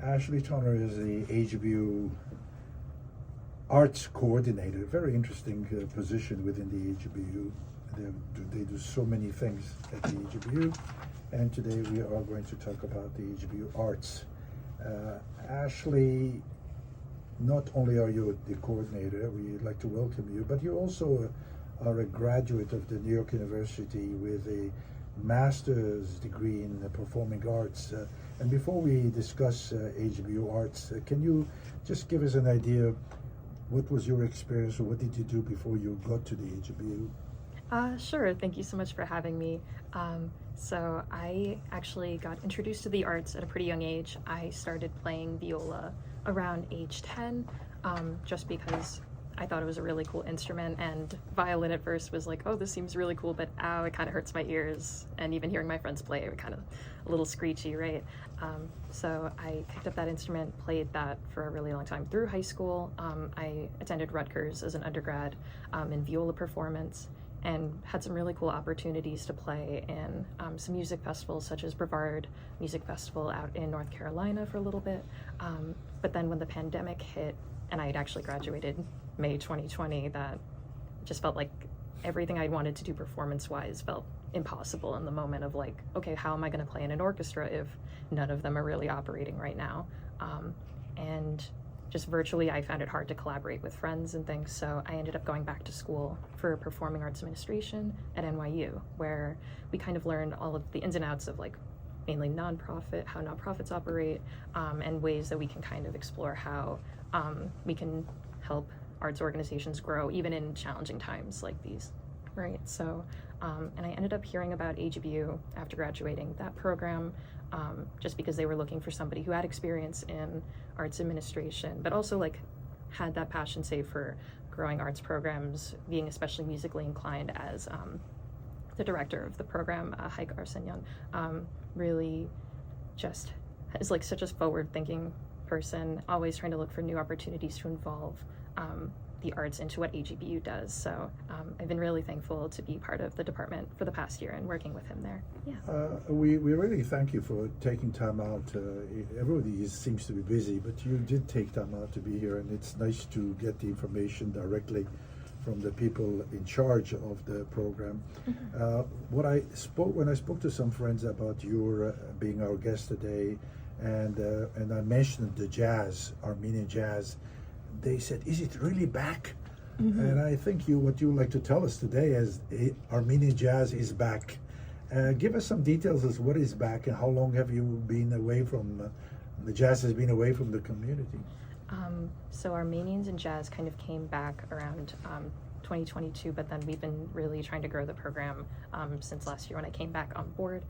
Ashley Toner is the AGBU Arts Coordinator. Very interesting position within the AGBU. They do so many things at the AGBU, and today we are going to talk about the AGBU Arts. Ashley, not only are you the coordinator, we'd like to welcome you, but you also are a graduate of the New York University with a master's degree in performing arts. And before we discuss AGBU Arts, can you just give us an idea, what was your experience, or what did you do before you got to the AGBU? Sure, thank you so much for having me. So I actually got introduced to the arts at a pretty young age. I started playing viola around age 10, just because I thought it was a really cool instrument, and violin at first was like, oh, this seems really cool, but ow, it kind of hurts my ears, and even hearing my friends play it was kind of a little screechy, right? So I picked up that instrument, played that for a really long time through high school. I attended Rutgers as an undergrad in viola performance, and had some really cool opportunities to play in some music festivals such as Brevard Music Festival out in North Carolina for a little bit. But then when the pandemic hit, and I had actually graduated May 2020, that just felt like everything I'd wanted to do performance-wise felt impossible in the moment of like, okay, how am I going to play in an orchestra if none of them are really operating right now? And just virtually, I found it hard to collaborate with friends and things, so I ended up going back to school for performing arts administration at NYU, where we kind of learned all of the ins and outs of like mainly nonprofit, how nonprofits operate, and ways that we can kind of explore how we can help arts organizations grow even in challenging times like these, right? So, and I ended up hearing about AGBU after graduating that program, just because they were looking for somebody who had experience in arts administration, but also like had that passion, say, for growing arts programs, being especially musically inclined as the director of the program, Heike Arsenyan, really just is like such a forward-thinking person, always trying to look for new opportunities to involve the arts into what AGBU does. So I've been really thankful to be part of the department for the past year and working with him there. Yeah. We really thank you for taking time out. Everybody seems to be busy, but you did take time out to be here, and it's nice to get the information directly from the people in charge of the program. Mm-hmm. When I spoke to some friends about your being our guest today, and I mentioned the jazz, Armenian jazz, they said, "Is it really back?" Mm-hmm. And I think what you would like to tell us today is Armenian jazz is back. Give us some details as what is back, and how long have you been away from the jazz has been away from the community? So Armenians and jazz kind of came back around 2022, but then we've been really trying to grow the program since last year when I came back on board.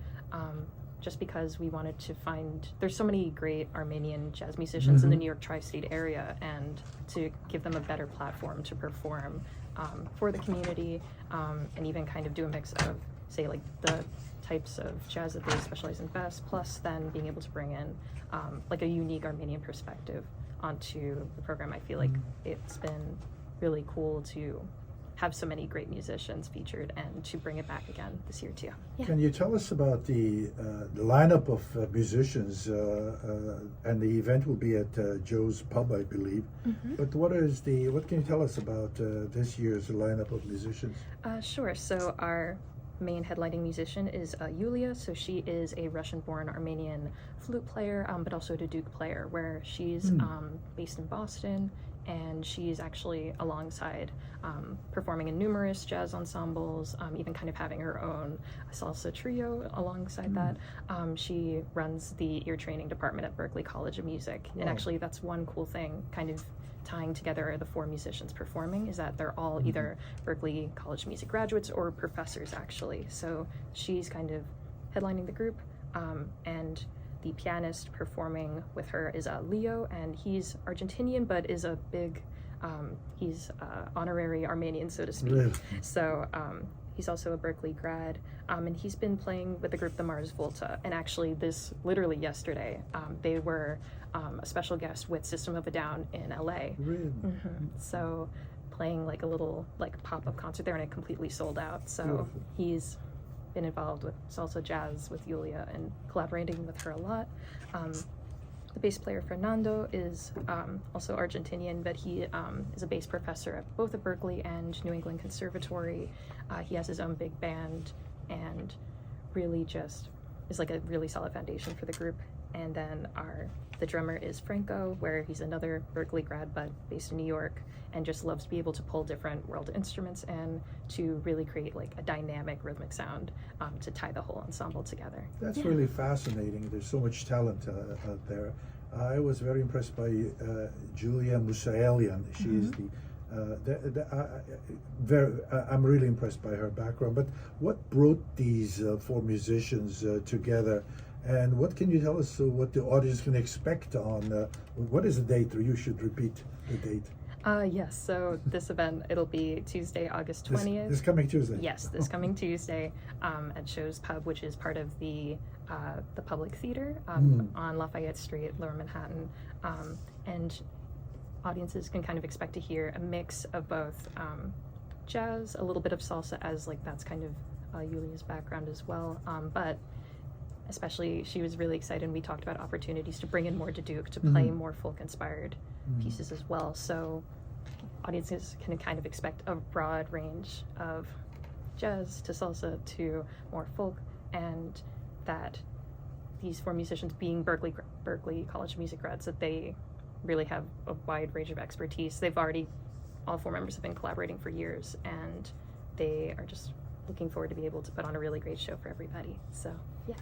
Just because we wanted to find, there's so many great Armenian jazz musicians in the New York tri-state area, and to give them a better platform to perform for the community, and even kind of do a mix of, say, like the types of jazz that they specialize in best, plus then being able to bring in like a unique Armenian perspective onto the program. I feel like it's been really cool to have so many great musicians featured and to bring it back again this year too. Yeah. Can you tell us about the lineup of musicians? And the event will be at Joe's Pub, I believe. Mm-hmm. But what can you tell us about this year's lineup of musicians? Sure. So our main headlining musician is Yulia. So she is a Russian-born Armenian flute player, but also a duduk player, where she's based in Boston. And she's actually alongside performing in numerous jazz ensembles, even kind of having her own salsa trio alongside that. She runs the ear training department at Berklee College of Music. Wow. And actually that's one cool thing, kind of tying together the four musicians performing, is that they're all either Berklee College of Music graduates or professors, actually. So she's kind of headlining the group, and the pianist performing with her is Leo, and he's Argentinian, but is a big, he's honorary Armenian, so to speak. Really? So he's also a Berklee grad, and he's been playing with the group the Mars Volta, and actually literally yesterday, they were a special guest with System of a Down in LA. Really? Mm-hmm. So playing like a little like pop-up concert there, and it completely sold out. So beautiful. He's been involved with salsa jazz with Yulia and collaborating with her a lot. the bass player Fernando is also Argentinian, but he is a bass professor at both the Berklee and New England Conservatory. He has his own big band and really just is like a really solid foundation for the group. And then the drummer is Franco, where he's another Berklee grad, but based in New York, and just loves to be able to pull different world instruments and to really create like a dynamic rhythmic sound to tie the whole ensemble together. That's really fascinating. There's so much talent out there. I was very impressed by Julia Musaelian. She is I'm really impressed by her background. But what brought these four musicians together? And what can you tell us what the audience can expect on, what is the date? Or you should repeat the date. Yes, so this event, it'll be Tuesday, August 20th. This coming Tuesday? Yes, this coming Tuesday at Show's Pub, which is part of the Public Theater on Lafayette Street, Lower Manhattan. And audiences can kind of expect to hear a mix of both jazz, a little bit of salsa, as like that's kind of Julia's background as well. But especially, she was really excited, and we talked about opportunities to bring in more Duduk, to play more folk-inspired pieces as well. So audiences can kind of expect a broad range of jazz to salsa to more folk, and that these four musicians, being Berklee College of Music grads, that they really have a wide range of expertise. All four members have been collaborating for years, and they are just looking forward to be able to put on a really great show for everybody. So, yeah.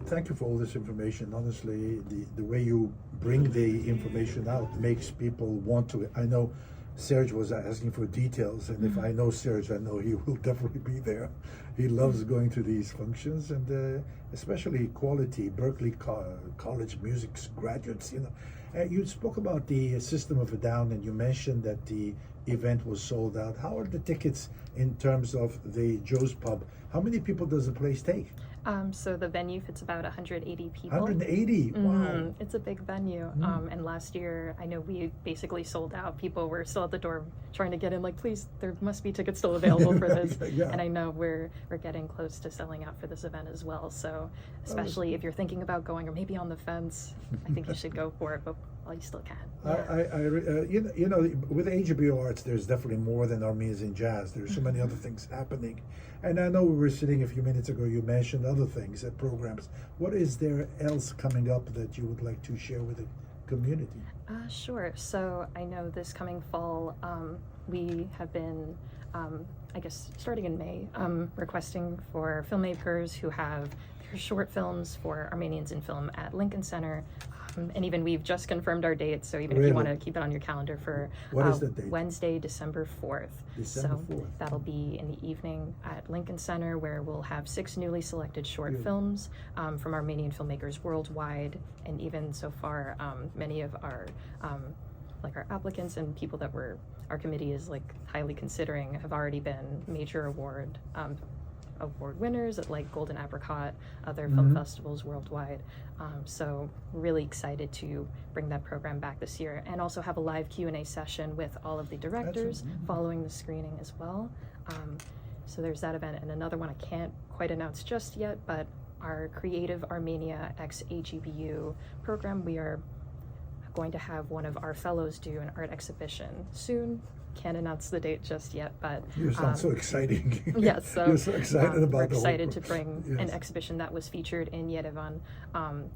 Thank you for all this information. Honestly, the way you bring the information out makes people want to. I know Serge was asking for details, and if I know Serge, I know he will definitely be there. He loves going to these functions, and especially quality Berklee College music graduates. You spoke about the System of a Down, and you mentioned that the event was sold out. How are the tickets in terms of the Joe's Pub? How many people does the place take? So the venue fits about 180 people. 180? Wow. It's a big venue. And last year, I know we basically sold out. People were still at the door trying to get in, like, please, there must be tickets still available for this. Yeah. And I know we're getting close to selling out for this event as well. So especially if you're thinking about going, or maybe on the fence, I think you should go for it, but while you still can. Yeah. With AGBU Arts, there's definitely more than Armenians in jazz. There's so many other things happening. And I know we were sitting a few minutes ago, you mentioned other things at programs. What is there else coming up that you would like to share with the community? Sure. So I know this coming fall, we have been, I guess, starting in May, requesting for filmmakers who have their short films for Armenians in Film at Lincoln Center. And even we've just confirmed our date, so even if you want to keep it on your calendar for what is the date? Wednesday, December 4th. December 4th. That'll be in the evening at Lincoln Center, where we'll have 6 newly selected short films from Armenian filmmakers worldwide. And even so far, many of our our applicants and people that our committee is like highly considering have already been major award winners at like Golden Apricot, other film festivals worldwide. So really excited to bring that program back this year, and also have a live Q&A session with all of the directors following the screening as well. So there's that event, and another one I can't quite announce just yet, but our Creative Armenia x AGBU program, we are going to have one of our fellows do an art exhibition soon. Can't announce the date just yet, but you sound so exciting. Yes, so you're so excited about we're the excited whole to bring yes. an exhibition that was featured in Yerevan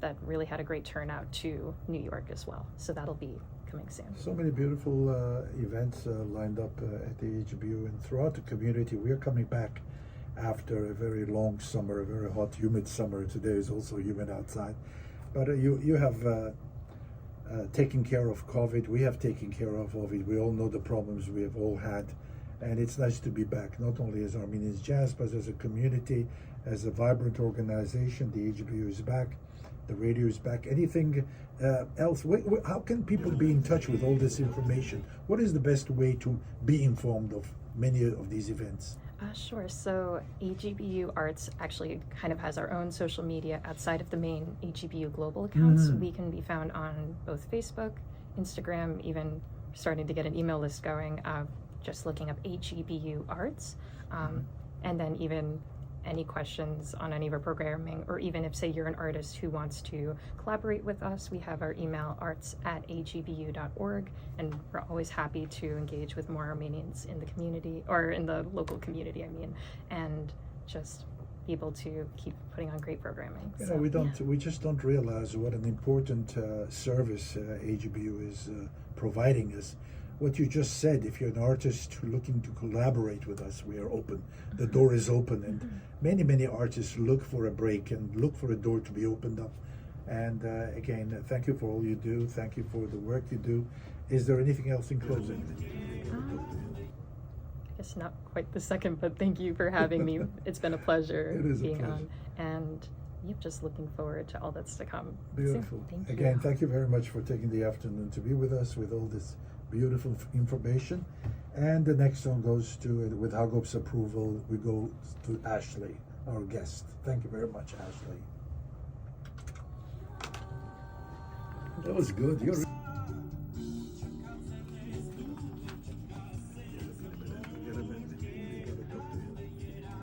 that really had a great turnout to New York as well. So that'll be coming soon. So many beautiful events lined up at the AGBU and throughout the community. We are coming back after a very long summer, a very hot, humid summer. Today is also humid outside, but you have. Taking care of COVID. We have taken care of it. We all know the problems we have all had, and it's nice to be back, not only as Armenians Jazz, but as a community, as a vibrant organization. The AGBU is back, the radio is back. Anything else? How can people be in touch with all this information? What is the best way to be informed of many of these events? Sure. So AGBU Arts actually kind of has our own social media outside of the main AGBU global accounts. We can be found on both Facebook, Instagram, even starting to get an email list going, just looking up AGBU Arts. And then even any questions on any of our programming, or even if, say, you're an artist who wants to collaborate with us, we have our email arts@agbU.org, and we're always happy to engage with more Armenians in the community, or in the local community, I mean, and just be able to keep putting on great programming. You So, know, yeah. we just don't realize what an important service AGBU is providing us. What you just said, if you're an artist who looking to collaborate with us, we are open. The door is open, and many artists look for a break and look for a door to be opened up. And again, thank you for all you do. Thank you for the work you do. Is there anything else in closing? I guess not quite the second, but thank you for having me. It's been a pleasure It is a being pleasure. on, and yep, just looking forward to all that's to come. Beautiful. So, thank you. Again, thank you very much for taking the afternoon to be with us with all this beautiful information. And the next song goes to, with Hagop's approval, we go to Ashley, our guest. Thank you very much, Ashley. That was good. You're